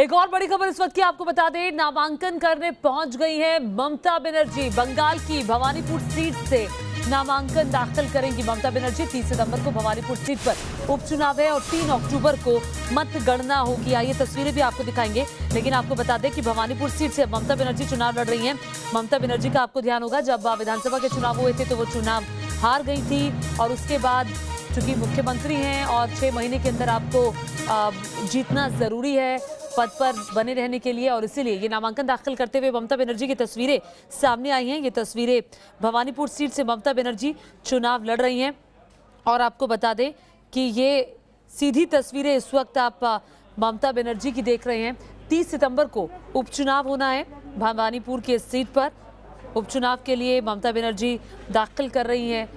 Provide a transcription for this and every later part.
एक और बड़ी खबर इस वक्त की आपको बता दें, नामांकन करने पहुंच गई है ममता बनर्जी। बंगाल की भवानीपुर सीट से नामांकन दाखिल करेंगी ममता बनर्जी। 30 सितंबर को भवानीपुर सीट पर उपचुनाव है और 3 अक्टूबर को मतगणना होगी। आइए तस्वीरें भी आपको दिखाएंगे, लेकिन आपको बता दें कि भवानीपुर सीट से ममता बनर्जी चुनाव लड़ रही हैं। ममता बनर्जी का आपको ध्यान होगा, जब विधानसभा के चुनाव हुए थे तो वो चुनाव हार गई थी और उसके बाद चूंकि मुख्यमंत्री हैं और 6 महीने के अंदर आपको जीतना जरूरी है पद पर बने रहने के लिए, और इसीलिए ये नामांकन दाखिल करते हुए ममता बनर्जी की तस्वीरें सामने आई हैं। ये तस्वीरें भवानीपुर सीट से ममता बनर्जी चुनाव लड़ रही हैं और आपको बता दें कि ये सीधी तस्वीरें इस वक्त आप ममता बनर्जी की देख रहे हैं। 30 सितंबर को उपचुनाव होना है भवानीपुर के सीट पर। उपचुनाव के लिए ममता बनर्जी दाखिल कर रही हैं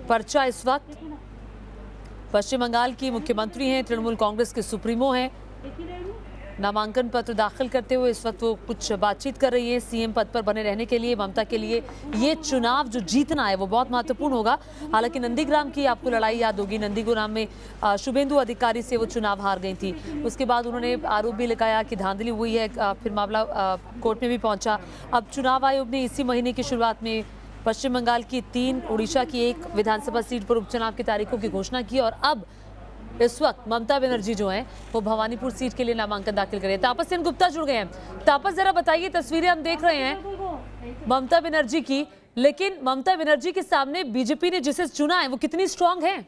पर्चा। इस वक्त पश्चिम बंगाल की मुख्यमंत्री हैं, तृणमूल कांग्रेस के सुप्रीमो हैं। नामांकन पत्र दाखिल करते हुए इस वक्त वो कुछ बातचीत कर रही है। सीएम पद पर बने रहने के लिए ममता के लिए ये चुनाव जो जीतना है वो बहुत महत्वपूर्ण होगा। हालांकि नंदीग्राम की आपको लड़ाई याद होगी, नंदीग्राम में शुभेंदु अधिकारी से वो चुनाव हार गई थी। उसके बाद उन्होंने आरोप भी लगाया कि धांधली हुई है, फिर मामला कोर्ट में भी पहुंचा। अब चुनाव आयोग ने इसी महीने की शुरुआत में पश्चिम बंगाल की 3, उड़ीसा की 1 विधानसभा सीट पर उपचुनाव की तारीखों की घोषणा की और अब इस वक्त ममता बनर्जी जो हैं वो भवानीपुर सीट के लिए नामांकन दाखिल करें। तापस सेन गुप्ता जुड़ गए हैं। तापस, जरा बताइए, तस्वीरें हम देख रहे हैं ममता बनर्जी की, लेकिन ममता बनर्जी के सामने बीजेपी ने जिसे चुना है वो कितनी स्ट्रांग है?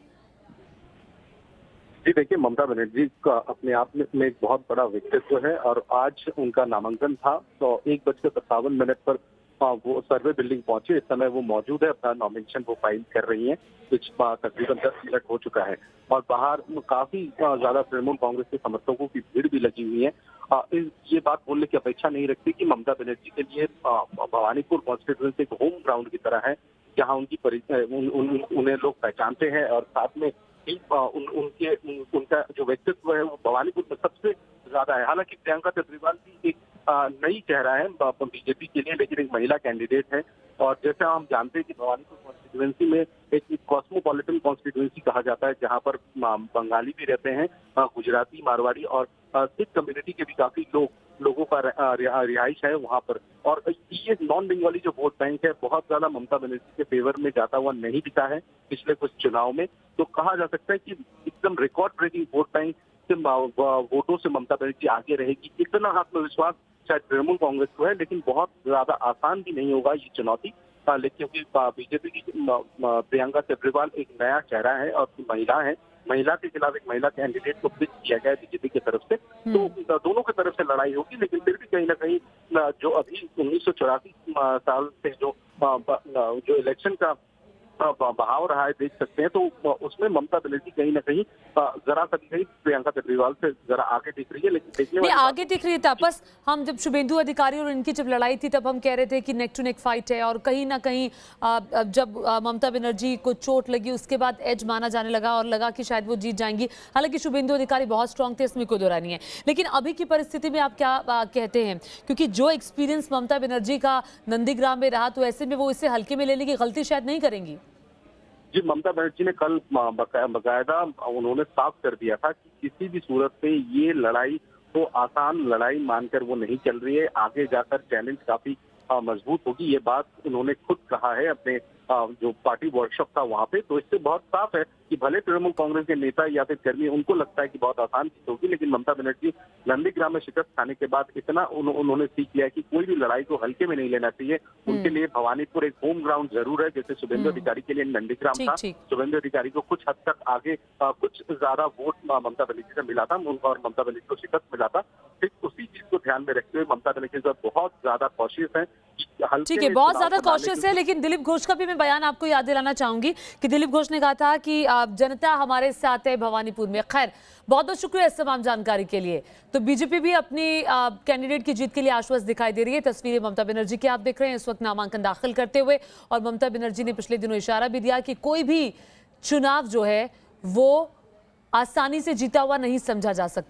जी देखिए, ममता बनर्जी का अपने आप में एक बहुत बड़ा व्यक्तित्व है और आज उनका नामांकन था तो 1:57 पर वो सर्वे बिल्डिंग पहुंचे। इस समय वो मौजूद है, अपना नॉमिनेशन वो फाइल कर रही हैं। कुछ तकरीबन 10 मिनट हो चुका है और बाहर काफी ज्यादा तृणमूल कांग्रेस के समर्थकों की भीड़ भी लगी हुई है। ये बात बोलने की अपेक्षा नहीं रखती कि ममता बनर्जी के लिए भवानीपुर कॉन्स्टिट्यूएंसी एक होम ग्राउंड की तरह है, जहाँ उनकी उन्हें लोग पहचानते हैं और साथ में उनका जो व्यक्तित्व है वो भवानीपुर में सबसे ज्यादा है। हालांकि प्रियंका केजरीवाल भी एक नई चेहरा है बीजेपी के लिए, लेकिन एक महिला कैंडिडेट है और जैसे हम जानते हैं कि भवानीपुर कॉन्स्टिट्यूएंसी में एक कॉस्मोपॉलिटन कॉन्स्टिट्यूएंसी कहा जाता है, जहां पर बंगाली भी रहते हैं, गुजराती, मारवाड़ी और सिख कम्युनिटी के भी काफी लोगों का रिहाइश है वहां पर। और ये नॉन बंगाली जो वोट बैंक है बहुत ज्यादा ममता बनर्जी के फेवर में जाता हुआ नहीं दिखा है पिछले कुछ चुनाव में। तो कहा जा सकता है कि एकदम रिकॉर्ड ब्रेकिंग वोट बैंक से वोटों से ममता बनर्जी आगे रहेगी। इतना आत्मविश्वास शायद तृणमूल कांग्रेस को है, लेकिन बहुत ज्यादा आसान भी नहीं होगा ये चुनौती, क्योंकि बीजेपी की प्रियंका केजरीवाल एक नया चेहरा है और महिला है। महिला के खिलाफ एक महिला कैंडिडेट को पिच किया गया है बीजेपी की तरफ से, तो दोनों की तरफ से लड़ाई होगी। लेकिन फिर भी कहीं ना कहीं जो अभी 1984 साल से जो इलेक्शन का बहाव रहा है देख सकते हैं, तो उसमें ममता बनर्जी कहीं ना कहीं जरा कभी प्रियंका केजरीवाल से जरा आगे दिख रही है। लेकिन देखने आगे दिख रही है तापस। हम जब शुभेंदु अधिकारी और इनकी जब लड़ाई थी तब हम कह रहे थे कि नेक टू नेक फाइट है और कहीं ना कहीं जब ममता बनर्जी को चोट लगी उसके बाद एज माना जाने लगा और लगा कि शायद वो जीत जाएंगी। हालांकि शुभेंदु अधिकारी बहुत स्ट्रांग थे, इसमें कोई दो राय नहीं है। लेकिन अभी की परिस्थिति में आप क्या कहते हैं, क्योंकि जो एक्सपीरियंस ममता बनर्जी का नंदीग्राम में रहा, तो ऐसे में वो इसे हल्के में लेने की गलती शायद नहीं करेंगी। जी, ममता बनर्जी ने कल बाकायदा उन्होंने साफ कर दिया था कि किसी भी सूरत पे ये लड़ाई तो आसान लड़ाई मानकर वो नहीं चल रही है, आगे जाकर चैलेंज काफी मजबूत होगी। ये बात उन्होंने खुद कहा है अपने जो पार्टी वर्कशॉप था वहां पे। तो इससे बहुत साफ है कि भले तृणमूल कांग्रेस के नेता या फिर कर्मी उनको लगता है कि बहुत आसान चीज होगी, लेकिन ममता बनर्जी नंदीग्राम में शिकस्त खाने के बाद इतना उन्होंने सीख लिया है कि कोई भी लड़ाई को हल्के में नहीं लेना चाहिए। उनके लिए भवानीपुर एक होम ग्राउंड जरूर है, जैसे शुभेंदु अधिकारी के लिए नंदीग्राम था। शुभेंदु अधिकारी को कुछ हद तक आगे कुछ ज्यादा वोट ममता बनर्जी से मिला था और ममता बनर्जी को शिकस्त मिला था। ठीक उसी चीज को ध्यान में रखते हुए ममता बनर्जी बहुत ज्यादा कॉशियस है। ठीक है, बहुत ज्यादा कॉशियस है। लेकिन दिलीप घोष का भी मैं बयान आपको याद दिलाना चाहूंगी कि दिलीप घोष ने कहा था कि जनता हमारे साथ है भवानीपुर में। खैर, बहुत बहुत शुक्रिया इस तमाम जानकारी के लिए। तो बीजेपी भी अपनी कैंडिडेट की जीत के लिए आश्वस्त दिखाई दे रही है। तस्वीरें ममता बनर्जी की आप देख रहे हैं इस वक्त नामांकन दाखिल करते हुए, और ममता बनर्जी ने पिछले दिनों इशारा भी दिया कि कोई भी चुनाव जो है वो आसानी से जीता हुआ नहीं समझा जा सकता।